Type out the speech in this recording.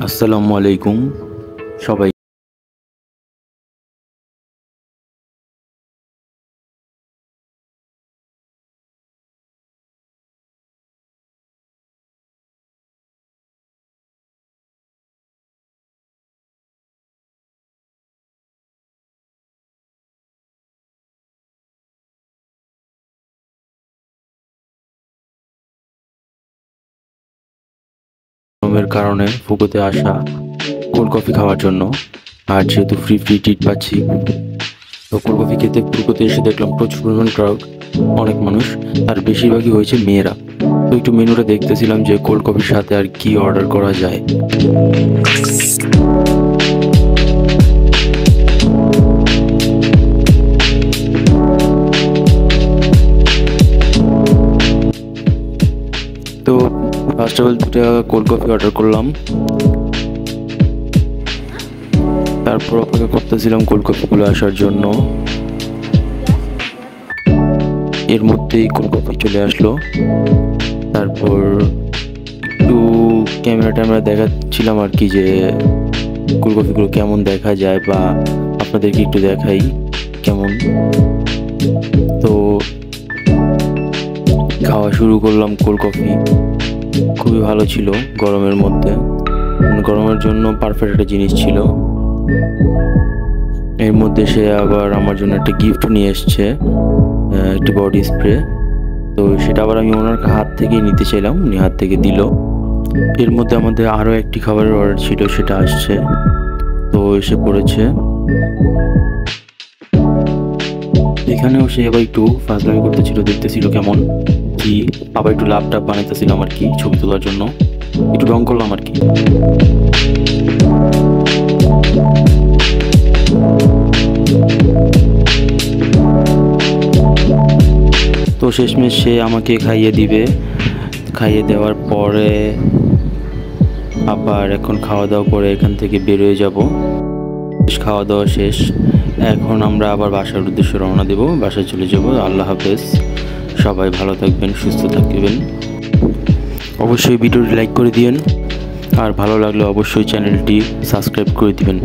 আসসালামু আলাইকুম সবাই। গরমের কারণে ফুকোতে আসা কোল্ড কফি খাওয়ার জন্য, আর যেহেতু ফ্রি ট্রিট পাচ্ছি, তো কোল্ড কফি খেতে ফুকোতে এসে দেখলাম প্রচুর পরিমাণ ক্রাউড, অনেক মানুষ, আর বেশিরভাগই হয়েছে মেয়েরা। তো একটু মেনুটা দেখতেছিলাম যে কোল্ড কফির সাথে আর কি অর্ডার করা যায়। তো ফার্স্ট অফ অল 2টা কোল্ড কফি অর্ডার করলাম, তারপর অপেক্ষা করতেছিলাম কোল্ড কফিগুলো আসার জন্য। এর মধ্যেই কোল্ড কফি চলে আসলো। তারপর একটু ক্যামেরা দেখাচ্ছিলাম আর কি, যে কোল্ড কফিগুলো কেমন দেখা যায় বা আপনাদেরকে একটু দেখাই কেমন। তো খাওয়া শুরু করলাম কোল্ড কফি, খুবই ভালো ছিল গরমের মধ্যে, গরমের জন্য পারফেক্ট একটা জিনিস ছিল। এর মধ্যে সে আবার আমার জন্য একটা গিফট নিয়ে এসছে, একটি বডি স্প্রে। তো সেটা আবার আমি ওনার হাত থেকেই নিতে চাইলাম, উনি হাত থেকে দিল। এর মধ্যে আমাদের আরও একটি খাবারের অর্ডার ছিল, সেটা আসছে, তো এসে পড়েছে। এখানেও সে আবার একটু ফাজলামি করতেছিল, দেখতেছিল কেমন কি, আবার একটু ল্যাপটপ বানাইতেছিলাম আর কি ছবি তোলার জন্য, একটু রং করলাম আর কি। তো শেষমেশ সে আমাকে খাইয়ে দিবে, খাইয়ে দেওয়ার পরে আবার এখন খাওয়া দাওয়া করে এখান থেকে বেরোয় যাব। খাওয়া দাওয়া শেষ, এখন আমরা আবার বাসার উদ্দেশ্যে রওনা দেব, বাসায় চলে যাব। আল্লাহ হাফেজ, সবাই ভালো থাকবেন, সুস্থ থাকবেন। অবশ্যই ভিডিওটি লাইক করে দিবেন, আর ভালো লাগলে অবশ্যই চ্যানেলটি সাবস্ক্রাইব করে দিবেন।